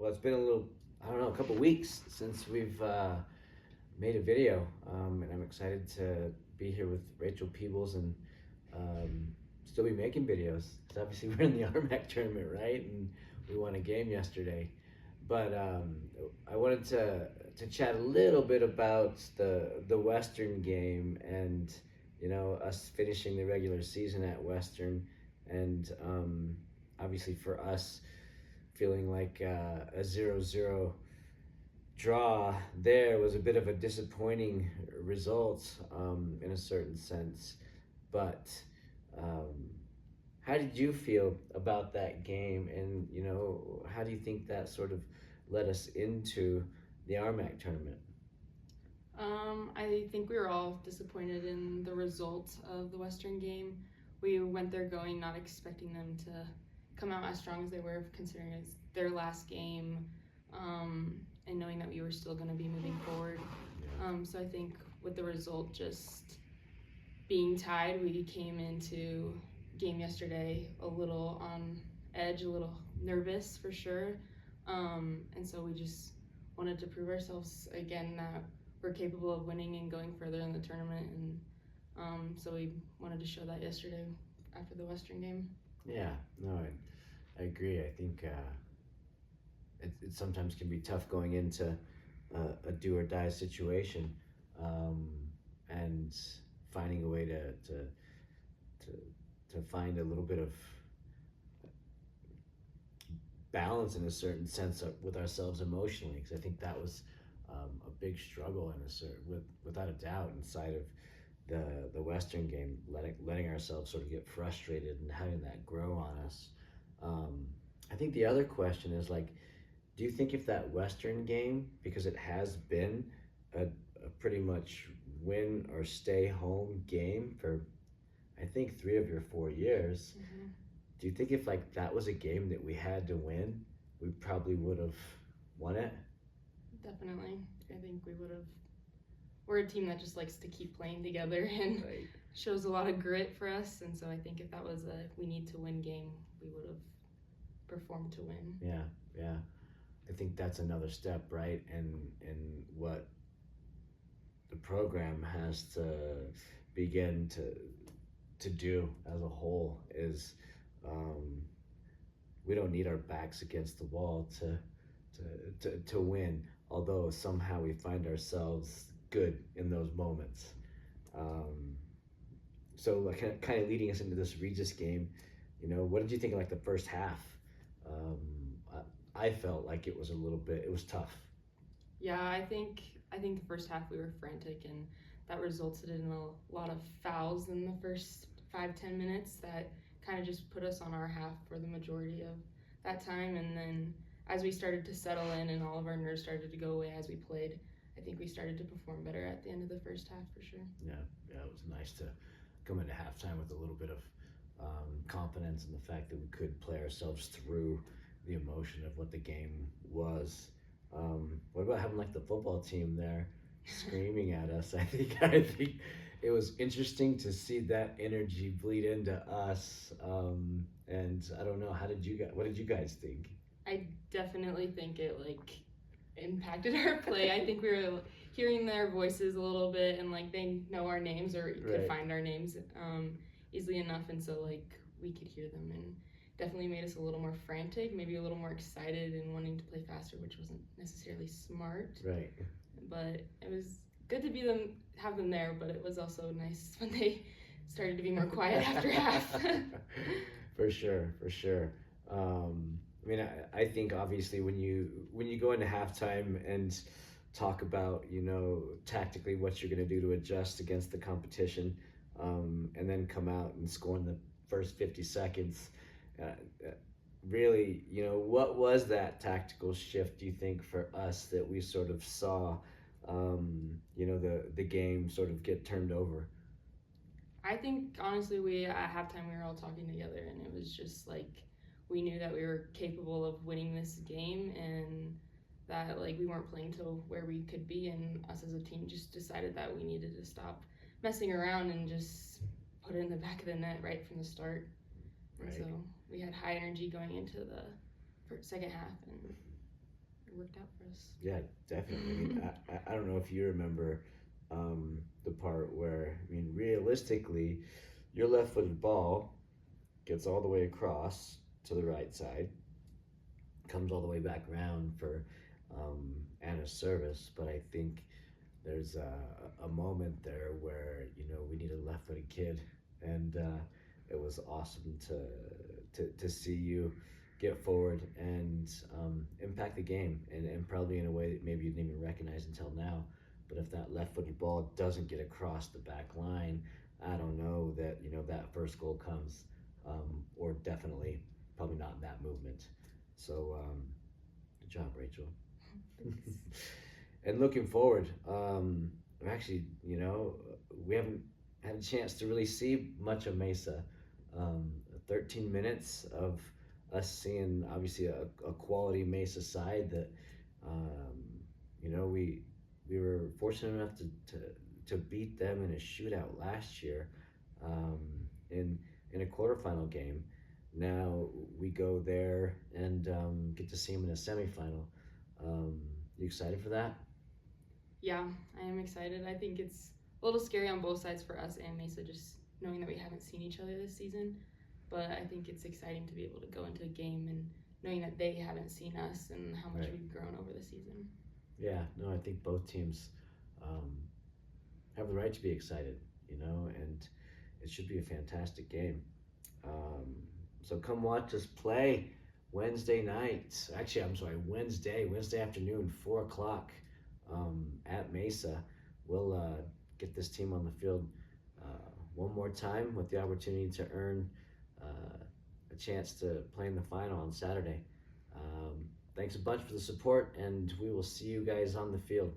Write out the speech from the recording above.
well, it's been a little, I don't know, a couple weeks since we've made a video, and I'm excited to be here with Rachel Peebles and um, still be making videos. Because obviously we're in the RMAC tournament, right? And we won a game yesterday. But I wanted to chat a little bit about the Western game and us finishing the regular season at Western, and obviously for us feeling like a 0-0 draw there was a bit of a disappointing result in a certain sense. But um, how did you feel about that game, and how do you think that sort of led us into the RMAC tournament? I think we were all disappointed in the result of the Western game. We went there going not expecting them to come out as strong as they were, considering it's their last game, and knowing that we were still going to be moving forward. So I think with the result just being tied, we came into game yesterday a little on edge, a little nervous for sure. And so we just wanted to prove ourselves again that we're capable of winning and going further in the tournament. And so we wanted to show that yesterday after the Western game. Yeah, no, I agree. I think it sometimes can be tough going into a do or die situation, um, and finding a way to find a little bit of balance in a certain sense with ourselves emotionally, because I think that was a big struggle without a doubt inside of the Western game, letting ourselves sort of get frustrated and having that grow on us. I think the other question is like, do you think if that Western game, because it has been a pretty much win or stay home game for I think 3 of your 4 years, Mm-hmm. do you think if like that was a game that we had to win, we probably would have won it? Definitely. I think we would have. We're a team that just likes to keep playing together and Right. shows a lot of grit for us. And so I think if that was a we need to win game, we would have performed to win. Yeah, yeah. I think that's another step, right? And what the program has to begin to do as a whole is um, we don't need our backs against the wall to win. Although somehow we find ourselves good in those moments. Um, so like kind of leading us into this Regis game, what did you think of like the first half? Um, I felt like it was a little bit. It was tough. Yeah, I think the first half we were frantic, and that resulted in a lot of fouls in the first 5-10 minutes that kind of just put us on our half for the majority of that time. And then as we started to settle in and all of our nerves started to go away as we played, I think we started to perform better at the end of the first half for sure. Yeah, yeah, it was nice to come into halftime with a little bit of confidence in the fact that we could play ourselves through the emotion of what the game was. What about having like the football team there screaming at us? I think it was interesting to see that energy bleed into us. And I don't know, how did you guys? What did you guys think? I definitely think it impacted our play. I think we were hearing their voices a little bit, and they know our names or could Right. find our names easily enough, and so we could hear them, and definitely made us a little more frantic, maybe a little more excited and wanting to play faster, which wasn't necessarily smart. Right. But it was good to have them there, but it was also nice when they started to be more quiet after half. For sure, for sure. I mean, I think obviously when you go into halftime and talk about tactically what you're going to do to adjust against the competition, and then come out and score in the first 50 seconds. Uh, uh, Really, what was that tactical shift, do you think, for us that we sort of saw, the game sort of get turned over? I think honestly, we at halftime we were all talking together, and it was just we knew that we were capable of winning this game, and that we weren't playing to where we could be, and us as a team just decided that we needed to stop messing around and just put it in the back of the net right from the start. And Right. so we had high energy going into the second half, and out for us. Yeah, definitely. I mean, I don't know if you remember the part where, I mean, realistically, your left-footed ball gets all the way across to the right side, comes all the way back around for Anna's service, but I think there's a moment there where we need a left-footed kid, and it was awesome to see you get forward and impact the game, and probably in a way that maybe you didn't even recognize until now. But if that left-footed ball doesn't get across the back line, I don't know that that first goal comes, or definitely probably not in that movement. So good job, Rachel. And looking forward, actually, we haven't had a chance to really see much of Mesa. 13 minutes of us seeing obviously a quality Mesa side that, um, we were fortunate enough to beat them in a shootout last year, um, in a quarterfinal game. Now we go there and get to see them in a semifinal. You excited for that? Yeah, I am excited. I think it's a little scary on both sides for us and Mesa, just knowing that we haven't seen each other this season. But I think it's exciting to be able to go into a game and knowing that they haven't seen us and how much Right. we've grown over the season. Yeah, no, I think both teams um, have the right to be excited, and it should be a fantastic game. Um, so come watch us play Wednesday night. Actually, I'm sorry, Wednesday afternoon, 4 o'clock, at Mesa. We'll get this team on the field one more time with the opportunity to earn a chance to play in the final on Saturday. Thanks a bunch for the support, and we will see you guys on the field.